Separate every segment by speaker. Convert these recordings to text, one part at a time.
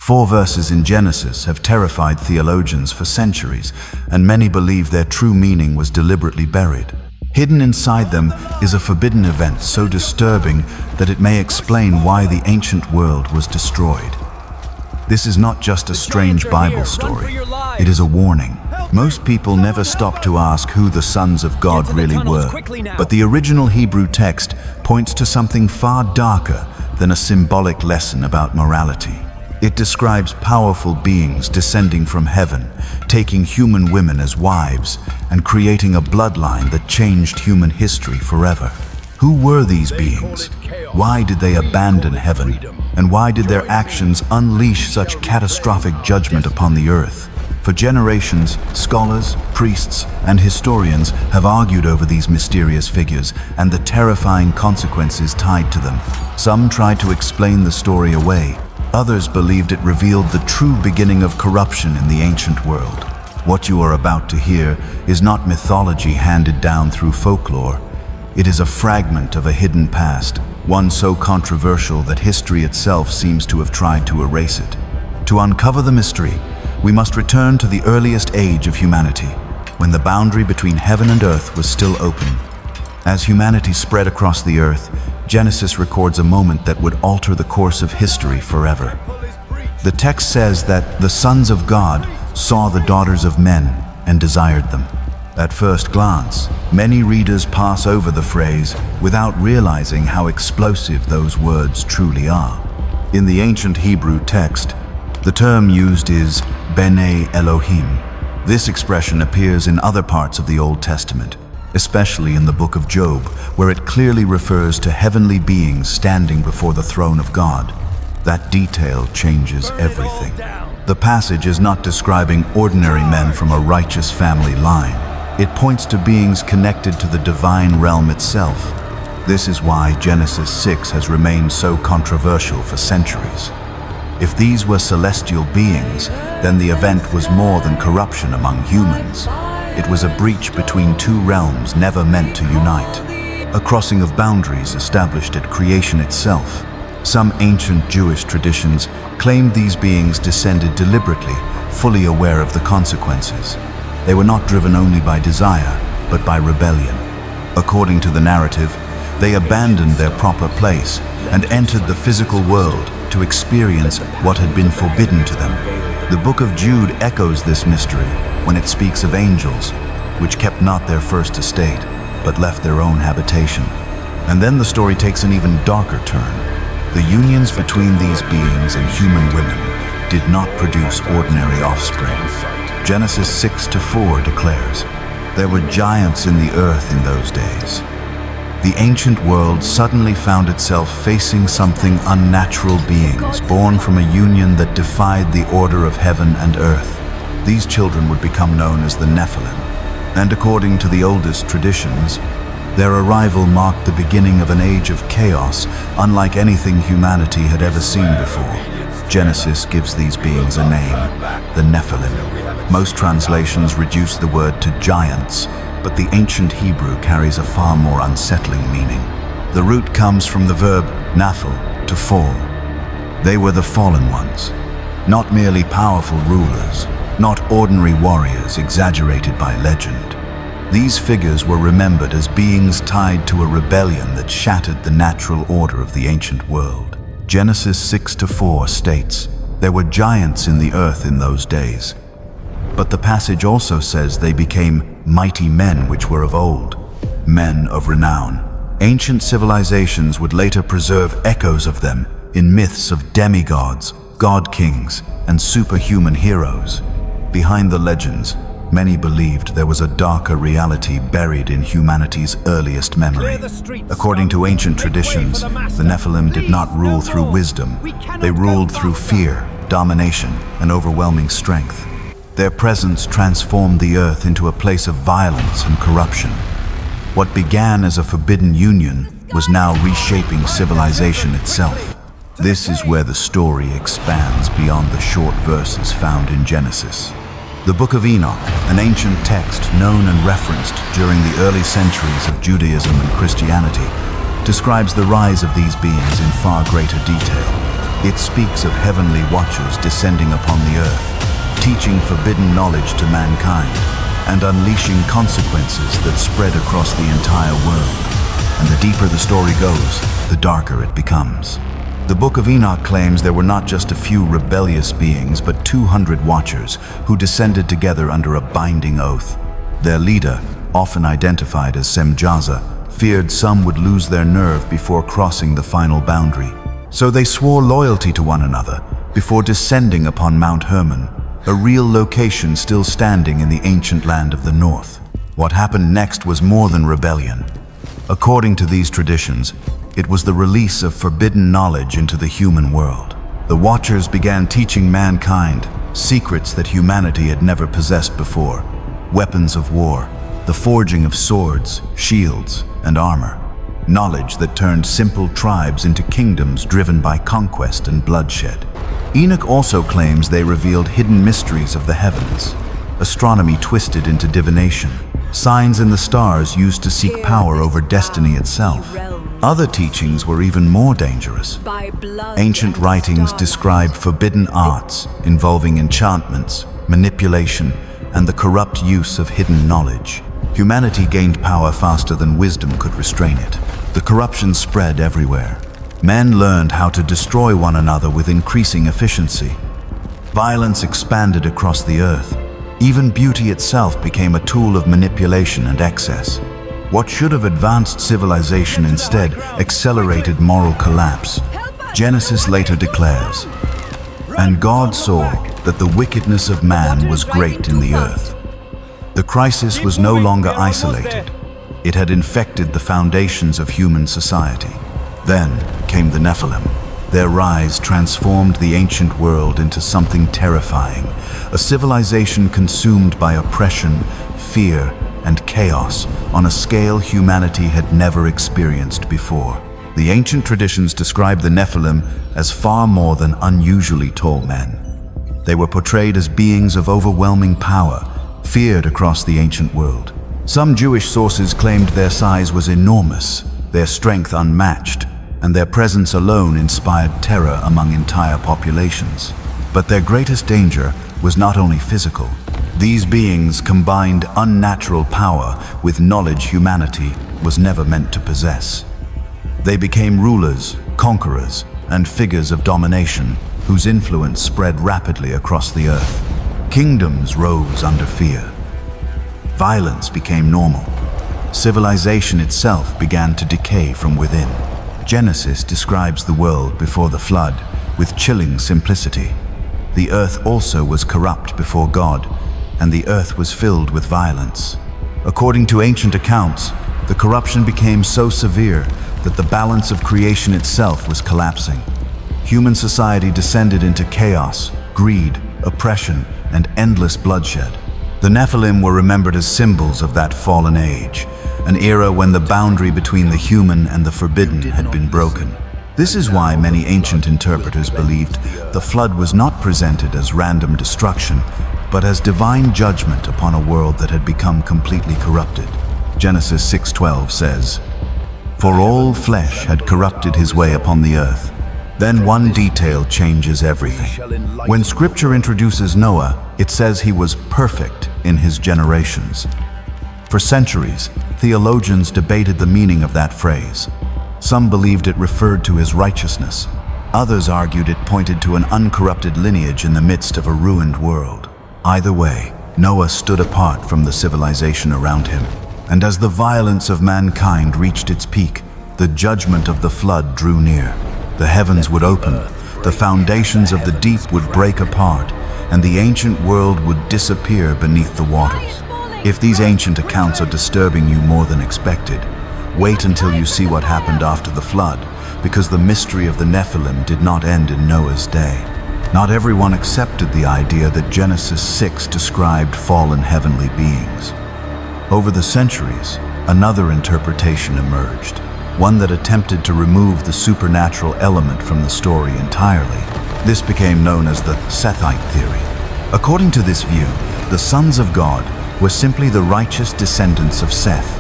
Speaker 1: 4 verses in Genesis have terrified theologians for centuries, and many believe their true meaning was deliberately buried. Hidden inside them is a forbidden event so disturbing that it may explain why the ancient world was destroyed. This is not just a strange Bible story, it is a warning. Most people never stop to ask who the sons of God really were, but the original Hebrew text points to something far darker than a symbolic lesson about morality. It describes powerful beings descending from heaven, taking human women as wives, and creating a bloodline that changed human history forever. Who were these beings? Why did they abandon heaven? And why did their actions unleash such catastrophic judgment upon the earth? For generations, scholars, priests, and historians have argued over these mysterious figures and the terrifying consequences tied to them. Some tried to explain the story away. Others believed it revealed the true beginning of corruption in the ancient world. What you are about to hear is not mythology handed down through folklore. It is a fragment of a hidden past, one so controversial that history itself seems to have tried to erase it. To uncover the mystery, we must return to the earliest age of humanity, when the boundary between heaven and earth was still open. As humanity spread across the earth, Genesis records a moment that would alter the course of history forever. The text says that the sons of God saw the daughters of men and desired them. At first glance, many readers pass over the phrase without realizing how explosive those words truly are. In the ancient Hebrew text, the term used is B'nai Elohim. This expression appears in other parts of the Old Testament, especially in the book of Job, where it clearly refers to heavenly beings standing before the throne of God. That detail changes everything. The passage is not describing ordinary men from a righteous family line. It points to beings connected to the divine realm itself. This is why Genesis 6 has remained so controversial for centuries. If these were celestial beings, then the event was more than corruption among humans. It was a breach between two realms never meant to unite, a crossing of boundaries established at creation itself. Some ancient Jewish traditions claimed these beings descended deliberately, fully aware of the consequences. They were not driven only by desire, but by rebellion. According to the narrative, they abandoned their proper place and entered the physical world to experience what had been forbidden to them. The book of Jude echoes this mystery when it speaks of angels, which kept not their first estate, but left their own habitation. And then the story takes an even darker turn. The unions between these beings and human women did not produce ordinary offspring. Genesis 6:4 declares, "There were giants in the earth in those days." The ancient world suddenly found itself facing something unnatural beings born from a union that defied the order of heaven and earth. These children would become known as the Nephilim, and according to the oldest traditions, their arrival marked the beginning of an age of chaos unlike anything humanity had ever seen before. Genesis gives these beings a name, the Nephilim. Most translations reduce the word to giants, but the ancient Hebrew carries a far more unsettling meaning. The root comes from the verb naphil, to fall. They were the fallen ones, not merely powerful rulers, not ordinary warriors exaggerated by legend. These figures were remembered as beings tied to a rebellion that shattered the natural order of the ancient world. Genesis 6:4 states, "There were giants in the earth in those days." But the passage also says they became mighty men which were of old, men of renown. Ancient civilizations would later preserve echoes of them in myths of demigods, god-kings, and superhuman heroes. Behind the legends, many believed there was a darker reality buried in humanity's earliest memory. According to ancient traditions, the Nephilim did not rule through wisdom. They ruled through fear, domination, and overwhelming strength. Their presence transformed the earth into a place of violence and corruption. What began as a forbidden union was now reshaping civilization itself. This is where the story expands beyond the short verses found in Genesis. The Book of Enoch, an ancient text known and referenced during the early centuries of Judaism and Christianity, describes the rise of these beings in far greater detail. It speaks of heavenly watchers descending upon the earth, teaching forbidden knowledge to mankind, and unleashing consequences that spread across the entire world. And the deeper the story goes, the darker it becomes. The Book of Enoch claims there were not just a few rebellious beings, but 200 watchers who descended together under a binding oath. Their leader, often identified as Semjaza, feared some would lose their nerve before crossing the final boundary. So they swore loyalty to one another before descending upon Mount Hermon, a real location still standing in the ancient land of the north. What happened next was more than rebellion. According to these traditions, it was the release of forbidden knowledge into the human world. The Watchers began teaching mankind secrets that humanity had never possessed before: weapons of war, the forging of swords, shields, and armor. Knowledge that turned simple tribes into kingdoms driven by conquest and bloodshed. Enoch also claims they revealed hidden mysteries of the heavens, astronomy twisted into divination, signs in the stars used to seek power over destiny itself. Other teachings were even more dangerous. Ancient writings describe forbidden arts involving enchantments, manipulation, and the corrupt use of hidden knowledge. Humanity gained power faster than wisdom could restrain it. The corruption spread everywhere. Men learned how to destroy one another with increasing efficiency. Violence expanded across the earth. Even beauty itself became a tool of manipulation and excess. What should have advanced civilization instead accelerated moral collapse. Genesis later declares, "And God saw that the wickedness of man was great in the earth." The crisis was no longer isolated. It had infected the foundations of human society. Then came the Nephilim. Their rise transformed the ancient world into something terrifying, a civilization consumed by oppression, fear, and chaos on a scale humanity had never experienced before. The ancient traditions describe the Nephilim as far more than unusually tall men. They were portrayed as beings of overwhelming power, feared across the ancient world. Some Jewish sources claimed their size was enormous, their strength unmatched, and their presence alone inspired terror among entire populations. But their greatest danger was not only physical. These beings combined unnatural power with knowledge humanity was never meant to possess. They became rulers, conquerors, and figures of domination whose influence spread rapidly across the earth. Kingdoms rose under fear. Violence became normal. Civilization itself began to decay from within. Genesis describes the world before the flood with chilling simplicity. The earth also was corrupt before God, and the earth was filled with violence. According to ancient accounts, the corruption became so severe that the balance of creation itself was collapsing. Human society descended into chaos, greed, oppression, and endless bloodshed. The Nephilim were remembered as symbols of that fallen age, an era when the boundary between the human and the forbidden had been broken. This is why many ancient interpreters believed the flood was not presented as random destruction, but as divine judgment upon a world that had become completely corrupted. Genesis 6:12 says, "For all flesh had corrupted his way upon the earth." Then one detail changes everything. When Scripture introduces Noah, it says he was perfect in his generations. For centuries, theologians debated the meaning of that phrase. Some believed it referred to his righteousness. Others argued it pointed to an uncorrupted lineage in the midst of a ruined world. Either way, Noah stood apart from the civilization around him. And as the violence of mankind reached its peak, the judgment of the flood drew near. The heavens would open, the foundations of the deep would break apart, and the ancient world would disappear beneath the waters. If these ancient accounts are disturbing you more than expected, wait until you see what happened after the flood, because the mystery of the Nephilim did not end in Noah's day. Not everyone accepted the idea that Genesis 6 described fallen heavenly beings. Over the centuries, another interpretation emerged, one that attempted to remove the supernatural element from the story entirely. This became known as the Sethite theory. According to this view, the sons of God were simply the righteous descendants of Seth,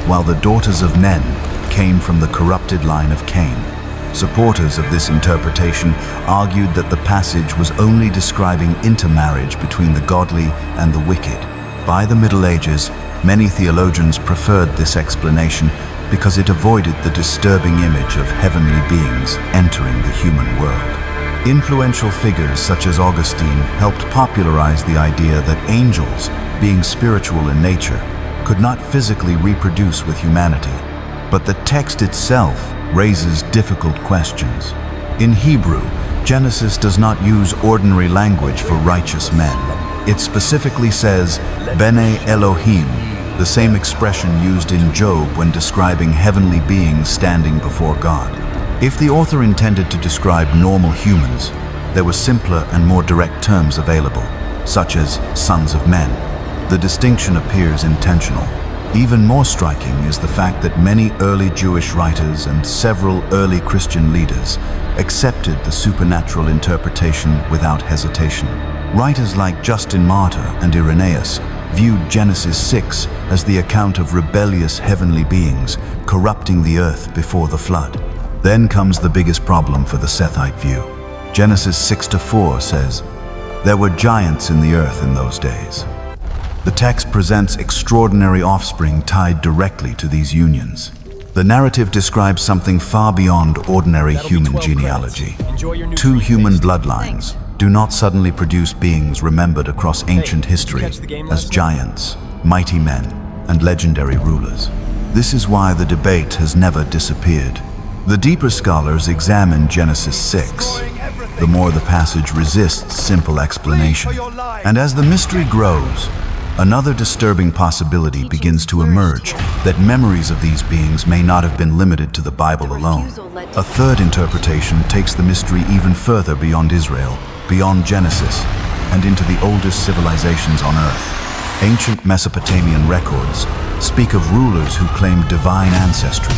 Speaker 1: while the daughters of men came from the corrupted line of Cain. Supporters of this interpretation argued that the passage was only describing intermarriage between the godly and the wicked. By the Middle Ages, many theologians preferred this explanation because it avoided the disturbing image of heavenly beings entering the human world. Influential figures such as Augustine helped popularize the idea that angels, being spiritual in nature, could not physically reproduce with humanity. But the text itself raises difficult questions. In Hebrew, Genesis does not use ordinary language for righteous men. It specifically says, Bene Elohim, the same expression used in Job when describing heavenly beings standing before God. If the author intended to describe normal humans, there were simpler and more direct terms available, such as sons of men. The distinction appears intentional. Even more striking is the fact that many early Jewish writers and several early Christian leaders accepted the supernatural interpretation without hesitation. Writers like Justin Martyr and Irenaeus viewed Genesis 6 as the account of rebellious heavenly beings corrupting the earth before the flood. Then comes the biggest problem for the Sethite view. Genesis 6-4 says, "There were giants in the earth in those days." The text presents extraordinary offspring tied directly to these unions. The narrative describes something far beyond ordinary human genealogy. Two human bloodlines do not suddenly produce beings remembered across ancient history as giants, mighty men, and legendary rulers. This is why the debate has never disappeared. The deeper scholars examine Genesis 6. The more the passage resists simple explanation. And as the mystery grows, another disturbing possibility begins to emerge, that memories of these beings may not have been limited to the Bible alone. A third interpretation takes the mystery even further beyond Israel, beyond Genesis, and into the oldest civilizations on Earth. Ancient Mesopotamian records speak of rulers who claimed divine ancestry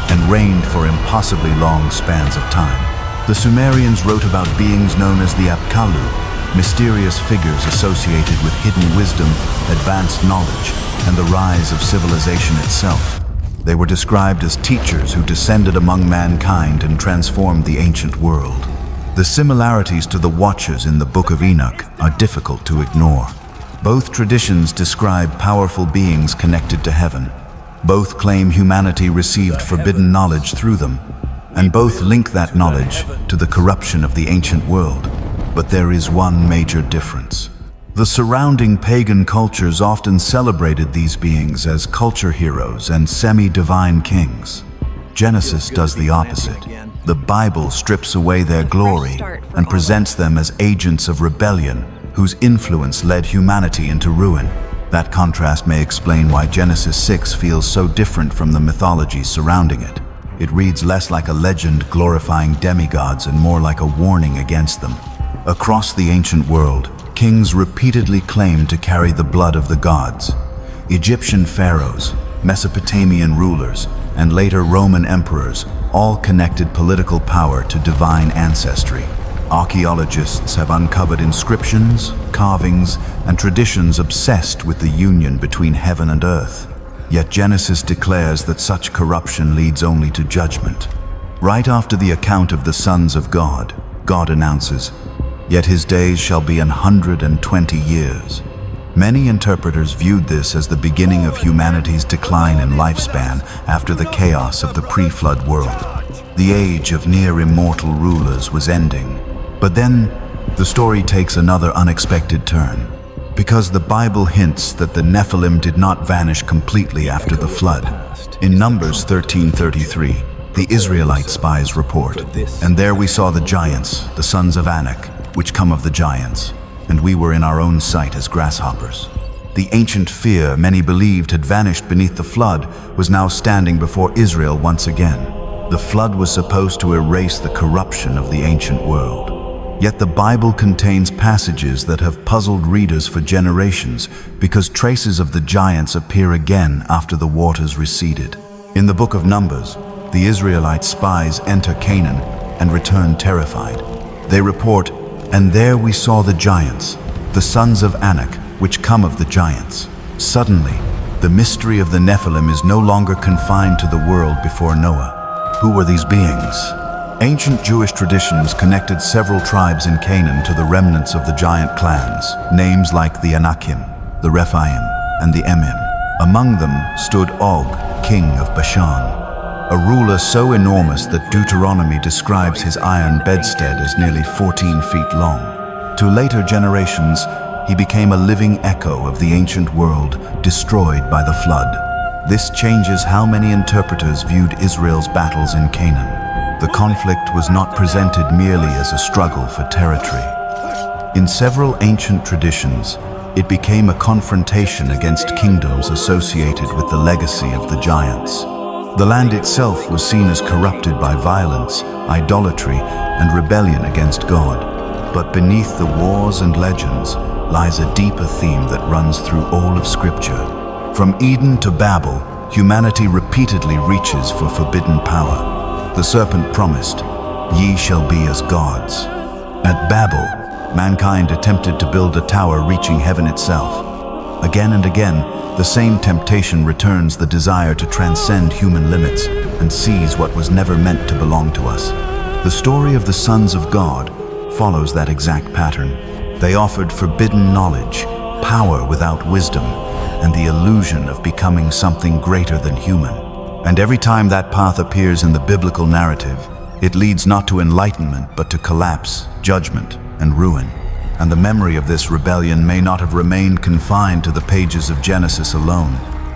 Speaker 1: and reigned for impossibly long spans of time. The Sumerians wrote about beings known as the Apkallu, mysterious figures associated with hidden wisdom, advanced knowledge, and the rise of civilization itself. They were described as teachers who descended among mankind and transformed the ancient world. The similarities to the Watchers in the Book of Enoch are difficult to ignore. Both traditions describe powerful beings connected to heaven. Both claim humanity received forbidden knowledge through them, and both link that knowledge to the corruption of the ancient world. But there is one major difference. The surrounding pagan cultures often celebrated these beings as culture heroes and semi-divine kings. Genesis does the opposite. The Bible strips away their glory and presents them as agents of rebellion whose influence led humanity into ruin. That contrast may explain why Genesis 6 feels so different from the mythology surrounding it. It reads less like a legend glorifying demigods and more like a warning against them. Across the ancient world, kings repeatedly claimed to carry the blood of the gods. Egyptian pharaohs, Mesopotamian rulers, and later Roman emperors all connected political power to divine ancestry. Archaeologists have uncovered inscriptions, carvings, and traditions obsessed with the union between heaven and earth. Yet Genesis declares that such corruption leads only to judgment. Right after the account of the sons of God, God announces, "Yet his days shall be 120 years." Many interpreters viewed this as the beginning of humanity's decline in lifespan after the chaos of the pre-flood world. The age of near-immortal rulers was ending. But then, the story takes another unexpected turn, because the Bible hints that the Nephilim did not vanish completely after the flood. In Numbers 13:33, the Israelite spies report, "And there we saw the giants, the sons of Anak, which come of the giants, and we were in our own sight as grasshoppers." The ancient fear many believed had vanished beneath the flood was now standing before Israel once again. The flood was supposed to erase the corruption of the ancient world. Yet the Bible contains passages that have puzzled readers for generations because traces of the giants appear again after the waters receded. In the book of Numbers, the Israelite spies enter Canaan and return terrified. They report, "And there we saw the giants, the sons of Anak, which come of the giants." Suddenly, the mystery of the Nephilim is no longer confined to the world before Noah. Who were these beings? Ancient Jewish traditions connected several tribes in Canaan to the remnants of the giant clans, names like the Anakim, the Rephaim, and the Emim. Among them stood Og, king of Bashan, a ruler so enormous that Deuteronomy describes his iron bedstead as nearly 14 feet long. To later generations, he became a living echo of the ancient world destroyed by the flood. This changes how many interpreters viewed Israel's battles in Canaan. The conflict was not presented merely as a struggle for territory. In several ancient traditions, it became a confrontation against kingdoms associated with the legacy of the giants. The land itself was seen as corrupted by violence, idolatry, and rebellion against God. But beneath the wars and legends lies a deeper theme that runs through all of Scripture. From Eden to Babel, humanity repeatedly reaches for forbidden power. The serpent promised, "Ye shall be as gods." At Babel, mankind attempted to build a tower reaching heaven itself. Again and again, the same temptation returns, the desire to transcend human limits and seize what was never meant to belong to us. The story of the sons of God follows that exact pattern. They offered forbidden knowledge, power without wisdom, and the illusion of becoming something greater than human. And every time that path appears in the biblical narrative, it leads not to enlightenment but to collapse, judgment, and ruin. And the memory of this rebellion may not have remained confined to the pages of Genesis alone.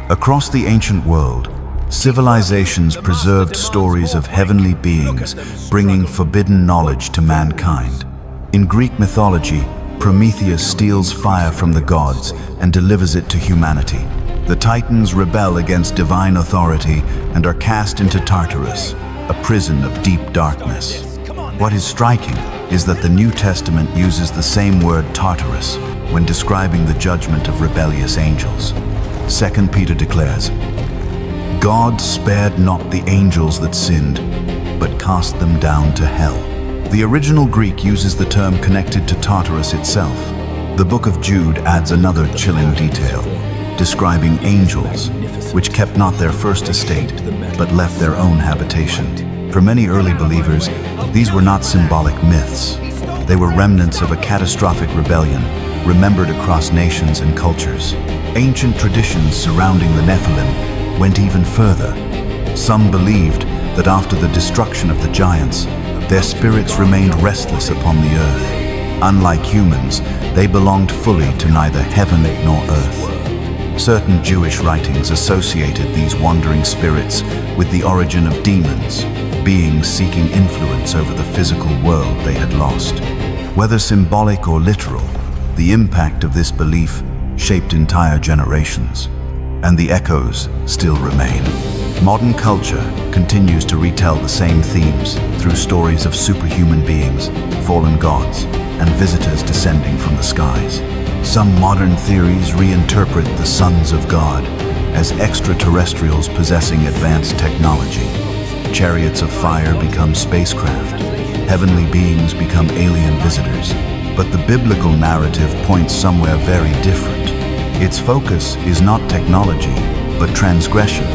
Speaker 1: Across the ancient world, civilizations preserved stories of heavenly beings bringing forbidden knowledge to mankind. In Greek mythology, Prometheus steals fire from the gods and delivers it to humanity. The Titans rebel against divine authority and are cast into Tartarus, a prison of deep darkness. What is striking is that the New Testament uses the same word Tartarus when describing the judgment of rebellious angels. 2 Peter declares, "God spared not the angels that sinned, but cast them down to hell." The original Greek uses the term connected to Tartarus itself. The book of Jude adds another chilling detail, describing angels, which kept not their first estate, but left their own habitation. For many early believers, these were not symbolic myths. They were remnants of a catastrophic rebellion, remembered across nations and cultures. Ancient traditions surrounding the Nephilim went even further. Some believed that after the destruction of the giants, their spirits remained restless upon the earth. Unlike humans, they belonged fully to neither heaven nor earth. Certain Jewish writings associated these wandering spirits with the origin of demons, beings seeking influence over the physical world they had lost. Whether symbolic or literal, the impact of this belief shaped entire generations, and the echoes still remain. Modern culture continues to retell the same themes through stories of superhuman beings, fallen gods, and visitors descending from the skies. Some modern theories reinterpret the sons of God as extraterrestrials possessing advanced technology. Chariots of fire become spacecraft. Heavenly beings become alien visitors. But the biblical narrative points somewhere very different. Its focus is not technology, but transgression.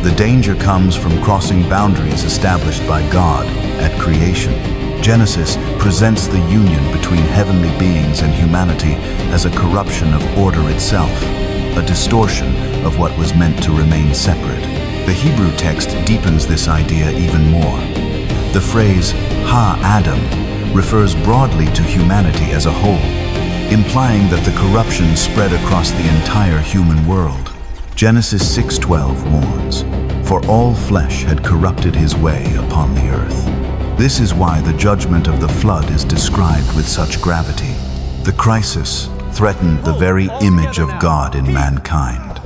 Speaker 1: The danger comes from crossing boundaries established by God at creation. Genesis presents the union between heavenly beings and humanity as a corruption of order itself, a distortion of what was meant to remain separate. The Hebrew text deepens this idea even more. The phrase, Ha-Adam, refers broadly to humanity as a whole, implying that the corruption spread across the entire human world. Genesis 6:12 warns, "For all flesh had corrupted his way upon the earth." This is why the judgment of the flood is described with such gravity. The crisis threatened the very image of God in mankind.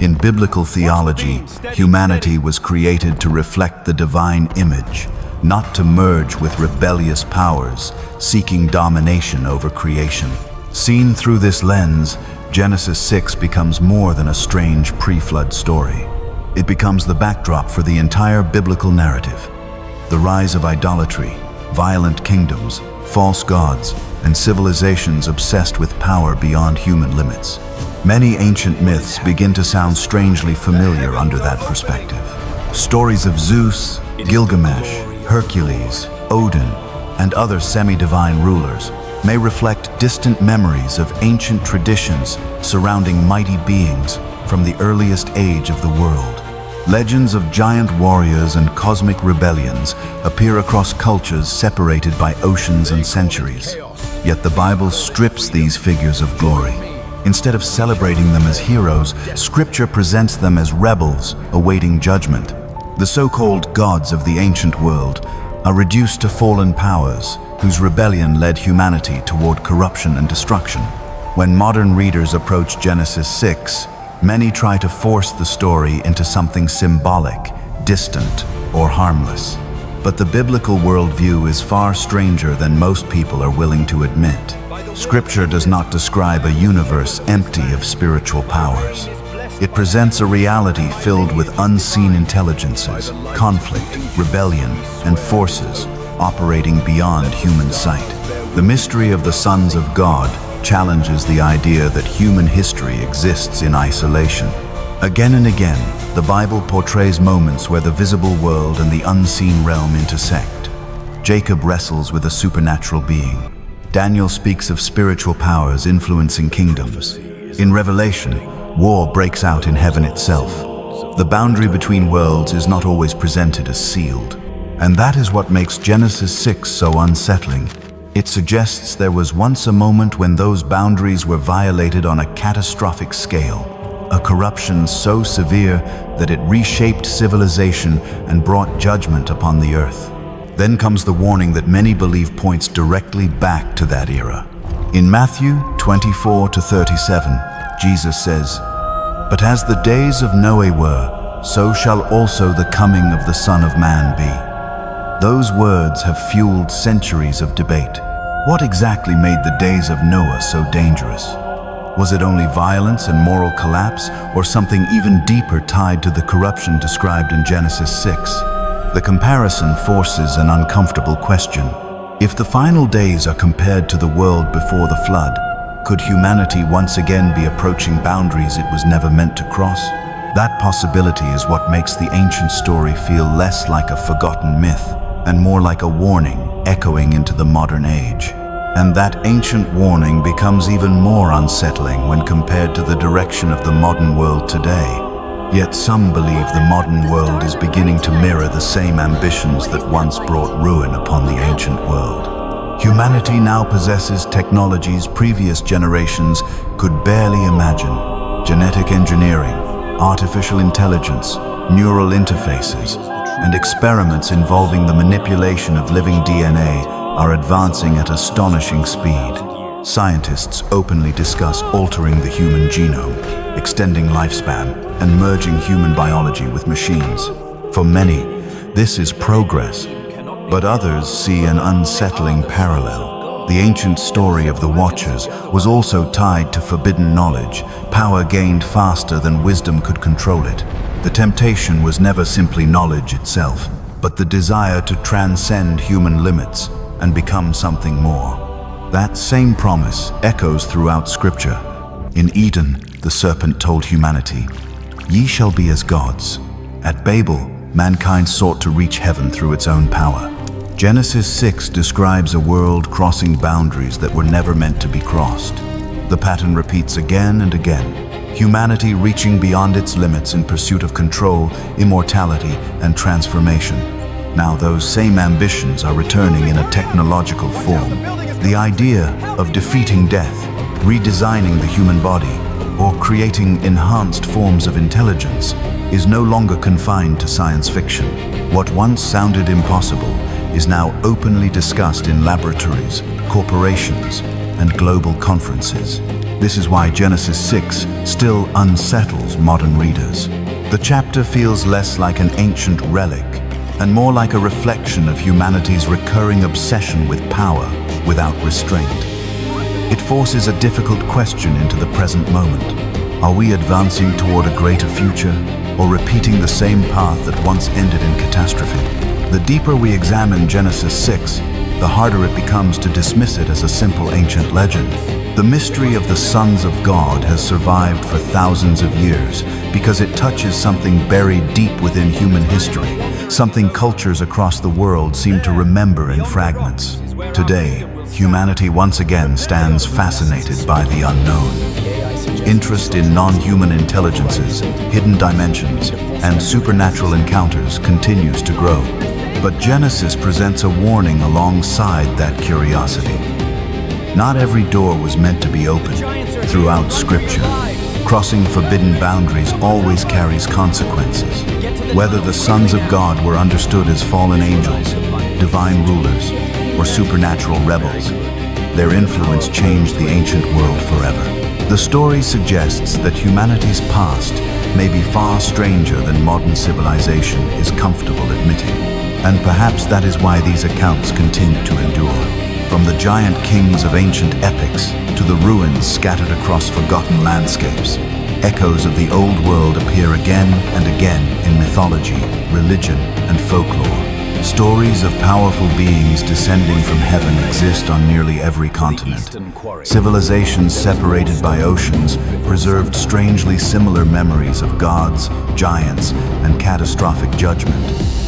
Speaker 1: In biblical theology, humanity was created to reflect the divine image, not to merge with rebellious powers seeking domination over creation. Seen through this lens, Genesis 6 becomes more than a strange pre-flood story. It becomes the backdrop for the entire biblical narrative. The rise of idolatry, violent kingdoms, false gods, and civilizations obsessed with power beyond human limits. Many ancient myths begin to sound strangely familiar under that perspective. Stories of Zeus, Gilgamesh, Hercules, Odin, and other semi-divine rulers may reflect distant memories of ancient traditions surrounding mighty beings from the earliest age of the world. Legends of giant warriors and cosmic rebellions appear across cultures separated by oceans and centuries. Yet the Bible strips these figures of glory. Instead of celebrating them as heroes, Scripture presents them as rebels awaiting judgment. The so-called gods of the ancient world are reduced to fallen powers whose rebellion led humanity toward corruption and destruction. When modern readers approach Genesis 6, many try to force the story into something symbolic, distant, or harmless. But the biblical worldview is far stranger than most people are willing to admit. Scripture does not describe a universe empty of spiritual powers. It presents a reality filled with unseen intelligences, conflict, rebellion, and forces operating beyond human sight. The mystery of the sons of God challenges the idea that human history exists in isolation. Again and again, the Bible portrays moments where the visible world and the unseen realm intersect. Jacob wrestles with a supernatural being. Daniel speaks of spiritual powers influencing kingdoms. In Revelation, war breaks out in heaven itself. The boundary between worlds is not always presented as sealed. And that is what makes Genesis 6 so unsettling. It suggests there was once a moment when those boundaries were violated on a catastrophic scale, a corruption so severe that it reshaped civilization and brought judgment upon the earth. Then comes the warning that many believe points directly back to that era. In Matthew 24-37, Jesus says, "But as the days of Noah were, so shall also the coming of the Son of Man be." Those words have fueled centuries of debate. What exactly made the days of Noah so dangerous? Was it only violence and moral collapse, or something even deeper tied to the corruption described in Genesis 6? The comparison forces an uncomfortable question. If the final days are compared to the world before the flood, could humanity once again be approaching boundaries it was never meant to cross? That possibility is what makes the ancient story feel less like a forgotten myth and more like a warning echoing into the modern age. And that ancient warning becomes even more unsettling when compared to the direction of the modern world today. Yet some believe the modern world is beginning to mirror the same ambitions that once brought ruin upon the ancient world. Humanity now possesses technologies previous generations could barely imagine. Genetic engineering, artificial intelligence, neural interfaces, and experiments involving the manipulation of living DNA are advancing at astonishing speed. Scientists openly discuss altering the human genome, extending lifespan, and merging human biology with machines. For many, this is progress, but others see an unsettling parallel. The ancient story of the Watchers was also tied to forbidden knowledge, power gained faster than wisdom could control it. The temptation was never simply knowledge itself, but the desire to transcend human limits and become something more. That same promise echoes throughout Scripture. In Eden, the serpent told humanity, "Ye shall be as gods." At Babel, mankind sought to reach heaven through its own power. Genesis 6 describes a world crossing boundaries that were never meant to be crossed. The pattern repeats again and again, humanity reaching beyond its limits in pursuit of control, immortality, and transformation. Now those same ambitions are returning in a technological form. The idea of defeating death, redesigning the human body, or creating enhanced forms of intelligence is no longer confined to science fiction. What once sounded impossible is now openly discussed in laboratories, corporations, and global conferences. This is why Genesis 6 still unsettles modern readers. The chapter feels less like an ancient relic and more like a reflection of humanity's recurring obsession with power without restraint. It forces a difficult question into the present moment. Are we advancing toward a greater future, or repeating the same path that once ended in catastrophe? The deeper we examine Genesis 6, the harder it becomes to dismiss it as a simple ancient legend. The mystery of the sons of God has survived for thousands of years because it touches something buried deep within human history, something cultures across the world seem to remember in fragments. Today, humanity once again stands fascinated by the unknown. Interest in non-human intelligences, hidden dimensions, and supernatural encounters continues to grow. But Genesis presents a warning alongside that curiosity. Not every door was meant to be opened. Throughout Scripture, crossing forbidden boundaries always carries consequences. Whether the sons of God were understood as fallen angels, divine rulers, or supernatural rebels, their influence changed the ancient world forever. The story suggests that humanity's past may be far stranger than modern civilization is comfortable admitting. And perhaps that is why these accounts continue to endure. From the giant kings of ancient epics to the ruins scattered across forgotten landscapes, echoes of the old world appear again and again in mythology, religion, and folklore. Stories of powerful beings descending from heaven exist on nearly every continent. Civilizations separated by oceans preserved strangely similar memories of gods, giants, and catastrophic judgment.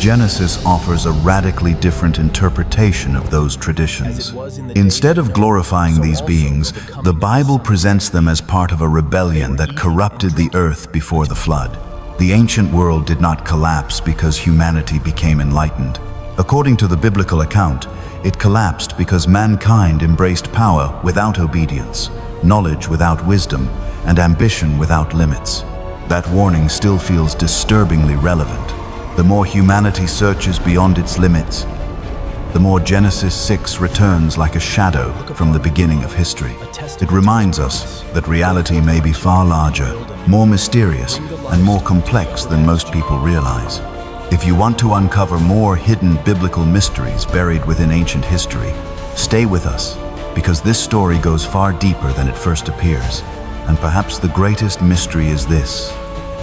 Speaker 1: Genesis offers a radically different interpretation of those traditions. Instead of glorifying these beings, the Bible presents them as part of a rebellion that corrupted the earth before the flood. The ancient world did not collapse because humanity became enlightened. According to the biblical account, it collapsed because mankind embraced power without obedience, knowledge without wisdom, and ambition without limits. That warning still feels disturbingly relevant. The more humanity searches beyond its limits, the more Genesis 6 returns like a shadow from the beginning of history. It reminds us that reality may be far larger, more mysterious, and more complex than most people realize. If you want to uncover more hidden biblical mysteries buried within ancient history, stay with us, because this story goes far deeper than it first appears. And perhaps the greatest mystery is this: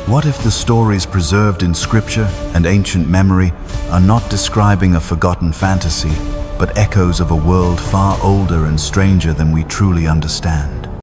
Speaker 1: what if the stories preserved in Scripture and ancient memory are not describing a forgotten fantasy, but echoes of a world far older and stranger than we truly understand?